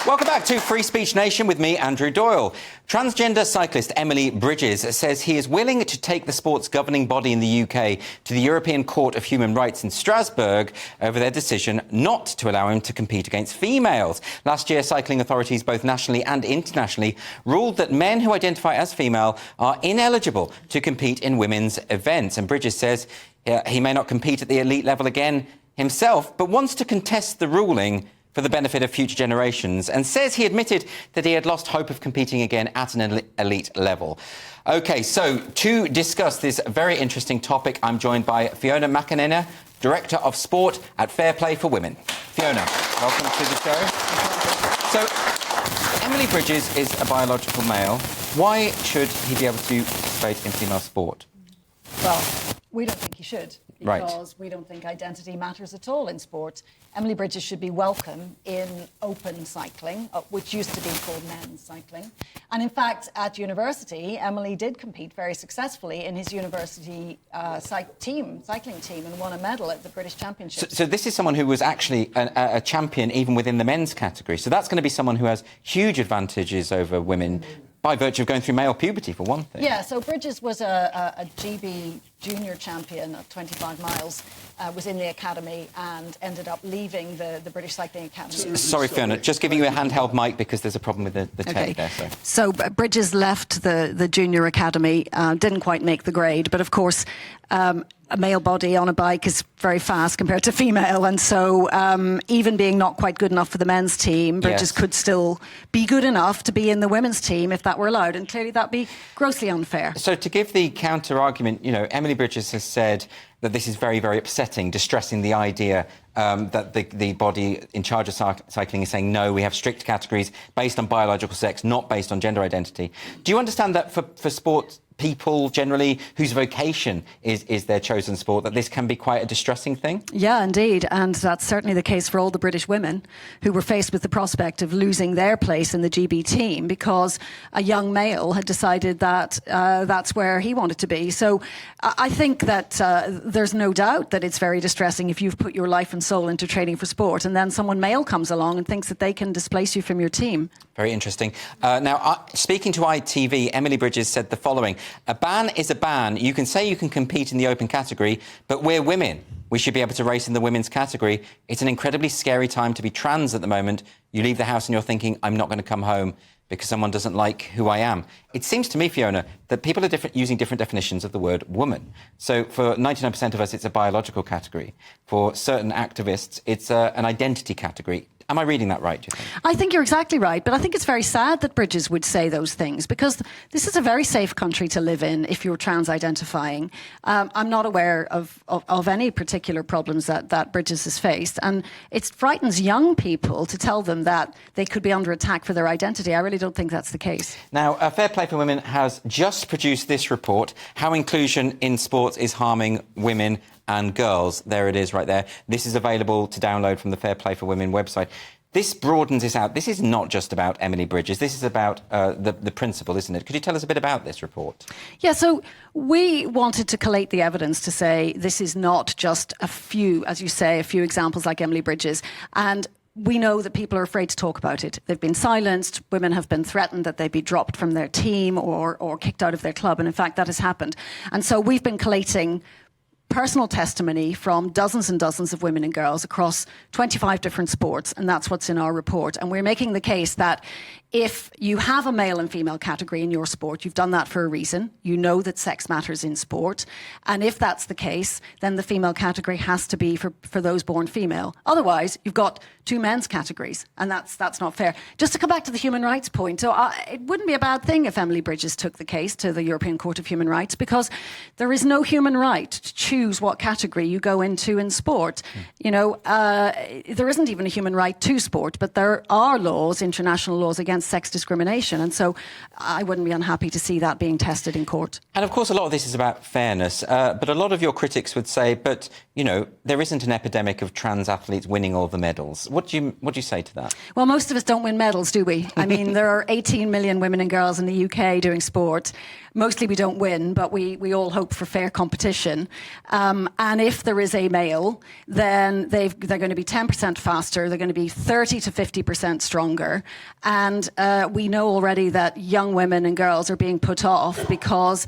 Welcome back to Free Speech Nation with me, Andrew Doyle. Transgender cyclist Emily Bridges says he is willing to take the sport's governing body in the UK to the European Court of Human Rights in Strasbourg over their decision not to allow him to compete against females. Last year, cycling authorities, both nationally and internationally, ruled that men who identify as female are ineligible to compete in women's events. And Bridges says he may not compete at the elite level again himself, but wants to contest the ruling for the benefit of future generations, and says he admitted that he had lost hope of competing again at an elite level. OK, so to discuss this very interesting topic, I'm joined by Fiona Mcanena, Director of Sport at Fair Play for Women. Fiona, welcome to the show. So, Emily Bridges is a biological male. Why should he be able to participate in female sport? Well, we don't think he should, because Right. we don't think identity matters at all in sport. Emily Bridges should be welcome in open cycling, which used to be called men's cycling. And in fact, at university, Emily did compete very successfully in his university cycling team, and won a medal at the British Championships. So this is someone who was actually a champion even within the men's category. So that's going to be someone who has huge advantages over women by virtue of going through male puberty, for one thing. Yeah, so Bridges was a GB junior champion of 25 miles, was in the academy and ended up leaving the British Cycling Academy. Sorry, Fiona, just giving you a handheld mic because there's a problem with the tape there. So Bridges left the junior academy, didn't quite make the grade, but of course a male body on a bike is very fast compared to female, and so even being not quite good enough for the men's team, Bridges could still be good enough to be in the women's team if that were allowed, and clearly that'd be grossly unfair. So to give the counter-argument, you know, Emily Bridges has said that this is very, very upsetting, distressing, the idea that the body in charge of cycling is saying, no, we have strict categories based on biological sex, not based on gender identity. Do you understand that for sport people generally whose vocation is their chosen sport, that this can be quite a distressing thing? Yeah, indeed. And that's certainly the case for all the British women who were faced with the prospect of losing their place in the GB team because a young male had decided that that's where he wanted to be. So I think that there's no doubt that it's very distressing if you've put your life and soul into training for sport and then someone male comes along and thinks that they can displace you from your team. Very interesting. Now, speaking to ITV, Emily Bridges said the following: a ban is a ban. You can say you can compete in the open category, but we're women. We should be able to race in the women's category. It's an incredibly scary time to be trans at the moment. You leave the house and you're thinking, I'm not going to come home because someone doesn't like who I am. It seems to me, Fiona, that people are using different definitions of the word woman. So for 99% of us, it's a biological category. For certain activists, it's an identity category. Am I reading that right, do you think? I think you're exactly right, but I think it's very sad that Bridges would say those things because this is a very safe country to live in if you're trans-identifying. I'm not aware of any particular problems that Bridges has faced, and it frightens young people to tell them that they could be under attack for their identity. I really don't think that's the case. Now, Fair Play for Women has just produced this report, How Inclusion in Sports is Harming Women and Girls. There it is right there. This is available to download from the Fair Play for Women website. This broadens this out. This is not just about Emily Bridges. This is about the principle, isn't it? Could you tell us a bit about this report? Yeah, so we wanted to collate the evidence to say this is not just a few, as you say, a few examples like Emily Bridges. And we know that people are afraid to talk about it. They've been silenced. Women have been threatened that they'd be dropped from their team or kicked out of their club. And in fact, that has happened. And so we've been collating personal testimony from dozens and dozens of women and girls across 25 different sports, and that's what's in our report. And we're making the case that if you have a male and female category in your sport, you've done that for a reason. You know that sex matters in sport. And if that's the case, then the female category has to be for those born female. Otherwise, you've got two men's categories, and that's not fair. Just to come back to the human rights point, so it wouldn't be a bad thing if Emily Bridges took the case to the European Court of Human Rights, because there is no human right to choose what category you go into in sport. You know, there isn't even a human right to sport, but there are laws, international laws against sex discrimination, and so I wouldn't be unhappy to see that being tested in court. And of course a lot of this is about fairness, but a lot of your critics would say, but you know, there isn't an epidemic of trans athletes winning all the medals. What do you say to that? Well, most of us don't win medals, do we? I mean, there are 18 million women and girls in the UK doing sport. Mostly we don't win, but we all hope for fair competition. And if there is a male, then they're going to be 10% faster, they're going to be 30 to 50% stronger. And we know already that young women and girls are being put off because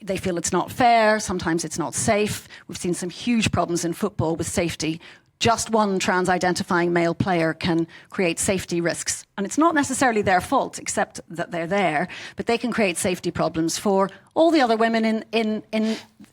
they feel it's not fair, sometimes it's not safe. We've seen some huge problems in football with safety. Just one trans-identifying male player can create safety risks. And it's not necessarily their fault, except that they're there, but they can create safety problems for all the other women in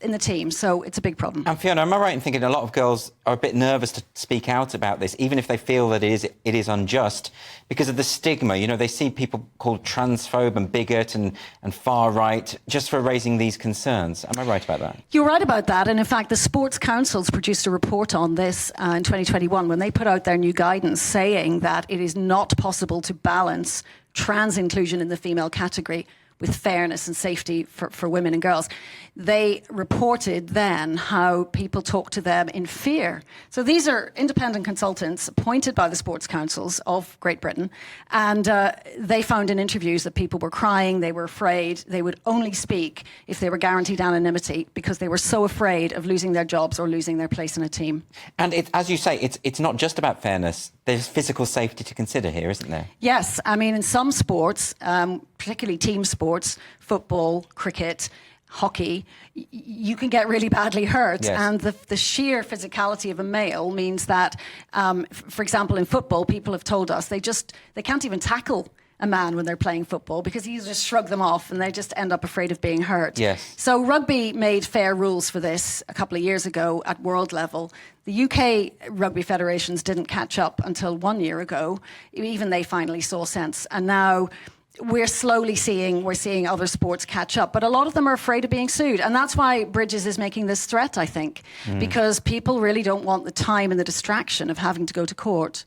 the team. So it's a big problem. And Fiona, am I right in thinking a lot of girls are a bit nervous to speak out about this, even if they feel that it is unjust, because of the stigma? You know, they see people called transphobe and bigot and far right just for raising these concerns. Am I right about that? You're right about that. And in fact, the Sports Councils produced a report on this in 2021 when they put out their new guidance saying that it is not possible to balance trans inclusion in the female category with fairness and safety for women and girls. They reported then how people talk to them in fear. So these are independent consultants appointed by the Sports Councils of Great Britain, and they found in interviews that people were crying, they were afraid, they would only speak if they were guaranteed anonymity because they were so afraid of losing their jobs or losing their place in a team. And as you say, it's not just about fairness. There's physical safety to consider here, isn't there? Yes, I mean, in some sports, particularly team sports, football, cricket, hockey, you can get really badly hurt. Yes. And the sheer physicality of a male means that, for example, in football, people have told us they can't even tackle a man when they're playing football because you just shrug them off and they just end up afraid of being hurt. Yes. So rugby made fair rules for this a couple of years ago at world level. The UK rugby federations didn't catch up until 1 year ago. Even they finally saw sense. And now we're seeing other sports catch up, but a lot of them are afraid of being sued. And that's why Bridges is making this threat, I think, because people really don't want the time and the distraction of having to go to court.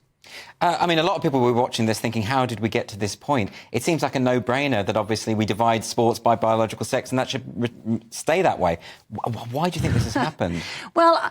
I mean, a lot of people were watching this thinking, how did we get to this point? It seems like a no-brainer that obviously we divide sports by biological sex and that should stay that way. Why do you think this has happened? Well,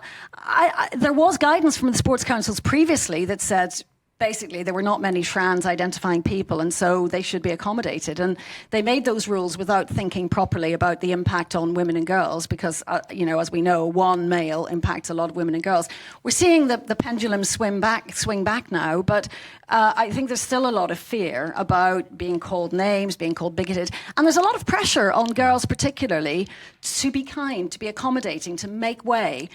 there was guidance from the Sports Councils previously that said basically there were not many trans-identifying people and so they should be accommodated. And they made those rules without thinking properly about the impact on women and girls because, as we know, one male impacts a lot of women and girls. We're seeing the pendulum swing back now, but I think there's still a lot of fear about being called names, being called bigoted. And there's a lot of pressure on girls particularly to be kind, to be accommodating, to make way.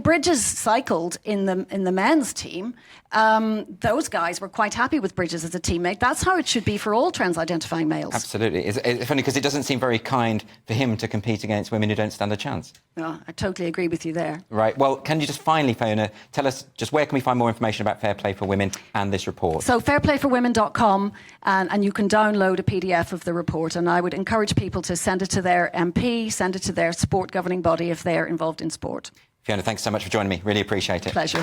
Bridges cycled in the men's team. Those guys were quite happy with Bridges as a teammate. That's how it should be for all trans-identifying males. Absolutely. It's funny because it doesn't seem very kind for him to compete against women who don't stand a chance. No, I totally agree with you there. Right. Well, can you just finally, Fiona, tell us just where can we find more information about Fair Play for Women and this report? So fairplayforwomen.com and you can download a PDF of the report, and I would encourage people to send it to their MP, send it to their sport governing body if they're involved in sport. Fiona, thanks so much for joining me. Really appreciate it. Pleasure.